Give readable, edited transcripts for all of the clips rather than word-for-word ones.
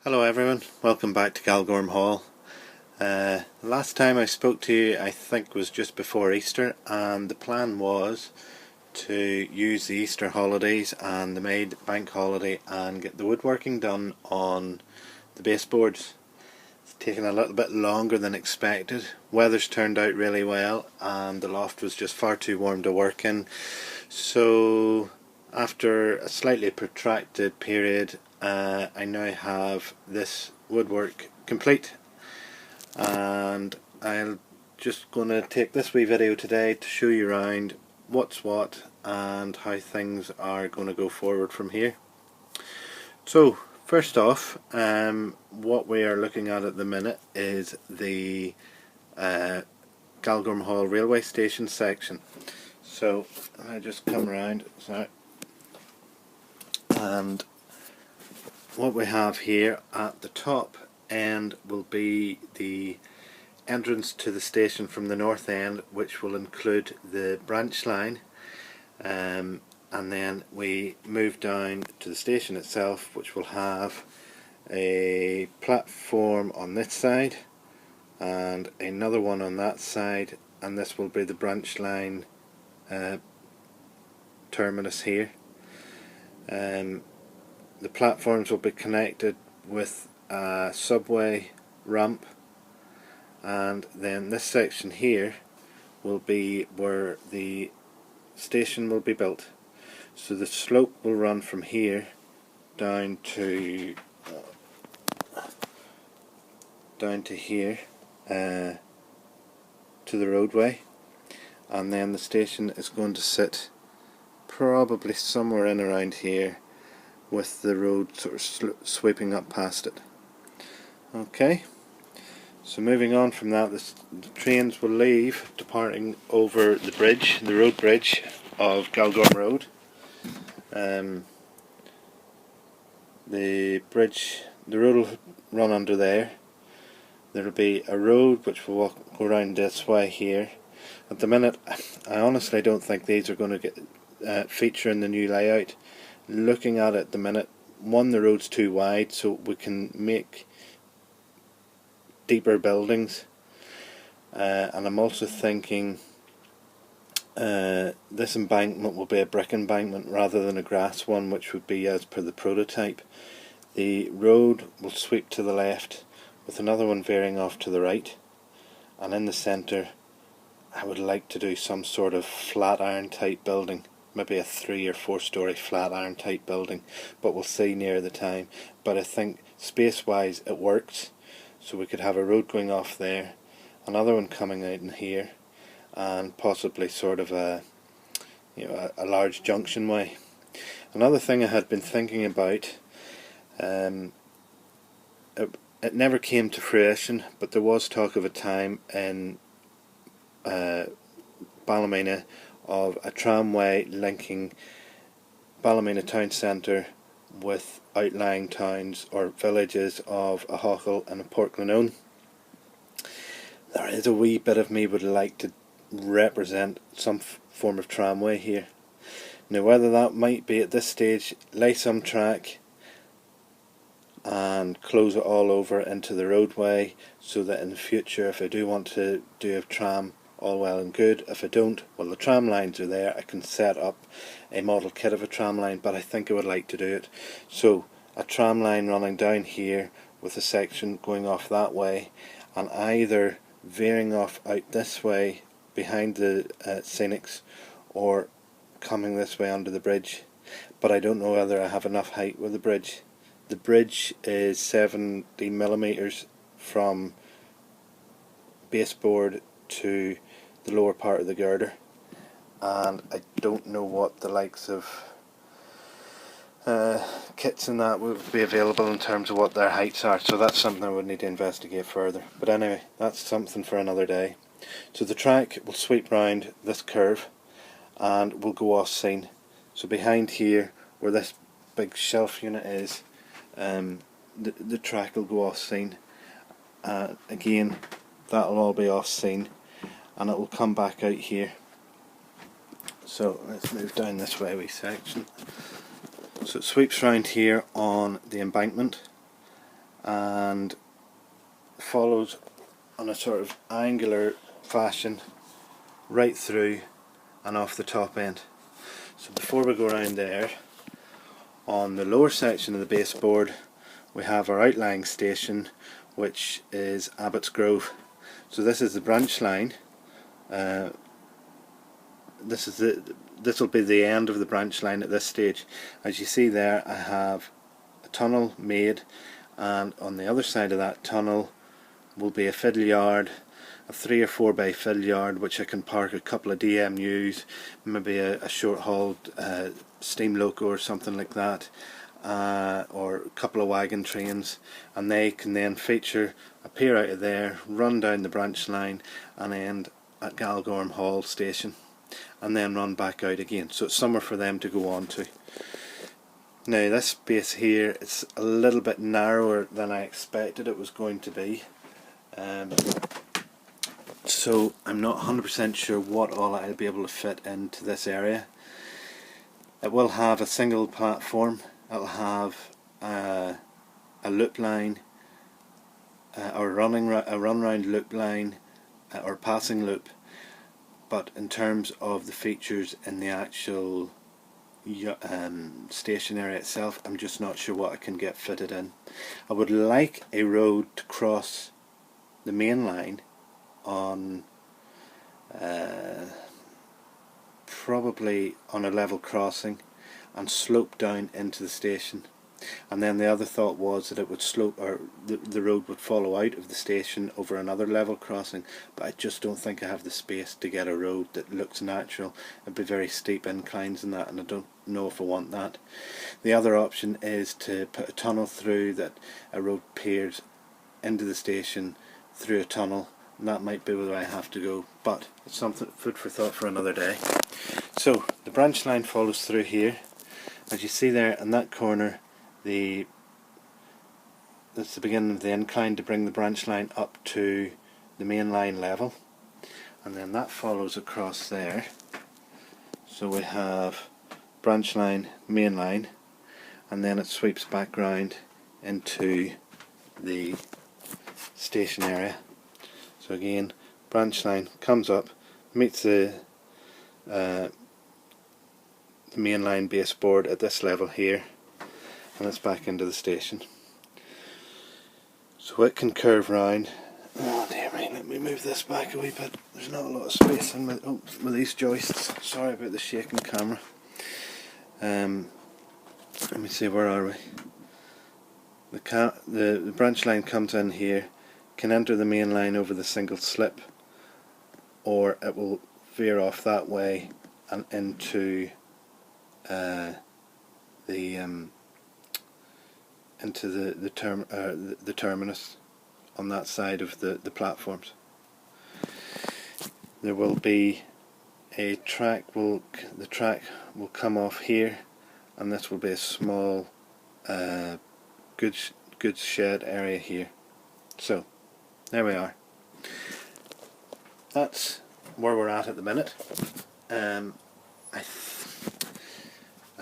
Hello everyone, welcome back to Galgorm Hall. Last time I spoke to you I think was just before Easter, and the plan was to use the Easter holidays and the May bank holiday and get the woodworking done on the baseboards. It's taken a little bit longer than expected. Weather's turned out really well and the loft was just far too warm to work in, so after a slightly protracted period I now have this woodwork complete, and I'm just going to take this wee video today to show you around what's what and how things are going to go forward from here. So first off, what we are looking at the minute is the Galgorm Hall railway station section. So I just come around, and what we have here at the top end will be the entrance to the station from the north end, which will include the branch line, and then we move down to the station itself, which will have a platform on this side and another one on that side, and this will be the branch line terminus here. The platforms will be connected with a subway ramp, and then this section here will be where the station will be built. So the slope will run from here down to here to the roadway, and then the station is going to sit probably somewhere in around here, with the road sort of sweeping up past it. Okay, so moving on from that, the trains will leave, departing over the bridge, the road bridge of Galgorm Road. The road will run under there. There will be a road which will go around this way here. At the minute, I honestly don't think these are going to feature in the new layout. Looking at it at the minute, one, the road's too wide, so we can make deeper buildings, and I'm also thinking this embankment will be a brick embankment rather than a grass one, which would be as per the prototype. The road will sweep to the left with another one veering off to the right, and in the centre I would like to do some sort of flat iron type building, maybe a 3 or 4 story flat iron type building, but we'll see near the time. But I think space wise it works, so we could have a road going off there, another one coming out in here, and possibly sort of a large junction way. Another thing I had been thinking about, it never came to fruition, but there was talk of a time in Ballymena of a tramway linking Ballymena town centre with outlying towns or villages of Aughackel and Portglenone. There is a wee bit of me would like to represent some form of tramway here. Now, whether that might be at this stage lay some track and close it all over into the roadway, so that in the future if I do want to do a tram, all well and good. If I don't, well, the tram lines are there, I can set up a model kit of a tram line, but I think I would like to do it. So a tram line running down here with a section going off that way, and either veering off out this way behind the scenics, or coming this way under the bridge. But I don't know whether I have enough height with the bridge. The bridge is 70mm from baseboard to the lower part of the girder, and I don't know what the likes of kits and that would be available in terms of what their heights are, so that's something I would need to investigate further. But anyway, that's something for another day. So the track will sweep round this curve and will go off scene. So behind here, where this big shelf unit is, the track will go off scene. Again, that will all be off scene, and it will come back out here. So let's move down this way wee section. So it sweeps round here on the embankment, and follows on a sort of angular fashion right through and off the top end. So before we go around there, on the lower section of the baseboard we have our outlying station, which is Abbott's Grove. So this is the branch line. This will be the end of the branch line at this stage. As you see there, I have a tunnel made, and on the other side of that tunnel will be a fiddle yard, a 3 or 4 bay fiddle yard, which I can park a couple of DMUs, maybe a short hauled steam loco or something like that, or a couple of wagon trains, and they can then appear out of there, run down the branch line and end at Galgorm Hall station, and then run back out again. So it's somewhere for them to go on to. Now this space here is a little bit narrower than I expected it was going to be, so I'm not 100% sure what all I'll be able to fit into this area. It will have a single platform, it'll have a loop line, or a run round loop line, or passing loop, but in terms of the features in the actual station area itself, I'm just not sure what I can get fitted in. I would like a road to cross the main line on probably on a level crossing and slope down into the station, and then the other thought was that it would slope, or the road would follow out of the station over another level crossing, but I just don't think I have the space to get a road that looks natural. It'd be very steep inclines and that, and I don't know if I want that. The other option is to put a tunnel through, that a road peers into the station through a tunnel, and that might be where I have to go, but it's something, food for thought for another day. So the branch line follows through here. As you see there in that corner, that's the beginning of the incline to bring the branch line up to the main line level, and then that follows across there. So we have branch line, main line, and then it sweeps back round into the station area. So again, branch line comes up, meets the main line baseboard at this level here, and it's back into the station. So it can curve round. Oh dear me, let me move this back a wee bit. There's not a lot of space in with these joists. Sorry about the shaking camera. Let me see, where are we? The branch line comes in here, can enter the main line over the single slip, or it will veer off that way and into the terminus on that side of the platforms. There will be a track. The track will come off here, and this will be a small goods shed area here. So there we are. That's where we're at the minute. I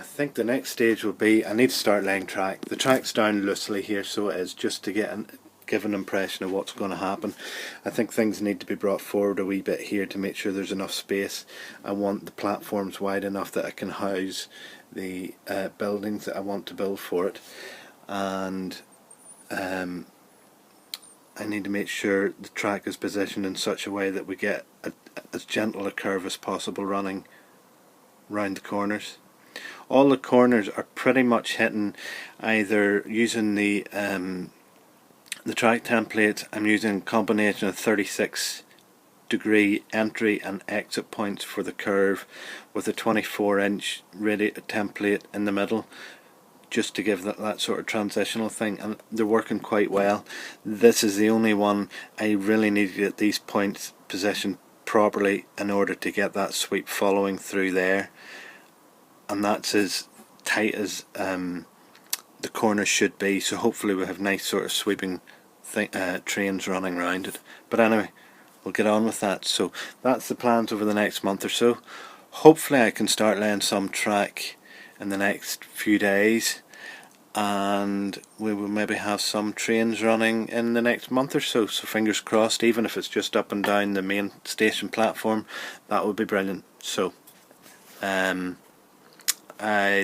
think the next stage will be, I need to start laying track. The track's down loosely here, so it is, just to give an impression of what's going to happen. I think things need to be brought forward a wee bit here to make sure there's enough space. I want the platforms wide enough that I can house the buildings that I want to build for it, and I need to make sure the track is positioned in such a way that we get as gentle a curve as possible running round the corners. All the corners are pretty much hitting, either using the track template. I'm using a combination of 36-degree entry and exit points for the curve, with a 24-inch template in the middle, just to give that sort of transitional thing, and they're working quite well. This is the only one I really need to get these points positioned properly in order to get that sweep following through there, and that's as tight as the corner should be, so hopefully we have nice sort of sweeping trains running around it. But anyway, we'll get on with that. So that's the plans over the next month or so. Hopefully I can start laying some track in the next few days, and we will maybe have some trains running in the next month or so, so fingers crossed. Even if it's just up and down the main station platform, that would be brilliant. So I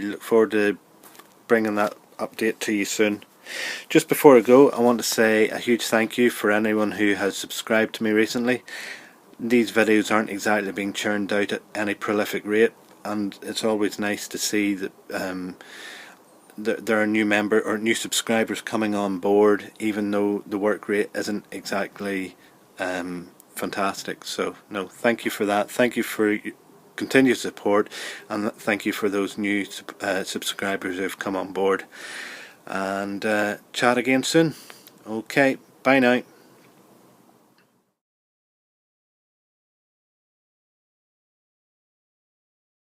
look forward to bringing that update to you soon. Just before I go, I want to say a huge thank you for anyone who has subscribed to me recently. These videos aren't exactly being churned out at any prolific rate, and it's always nice to see that there are new subscribers coming on board, even though the work rate isn't exactly fantastic. So no, thank you for that. Thank you for continued support, and thank you for those new subscribers who have come on board. And chat again soon. Okay, bye now.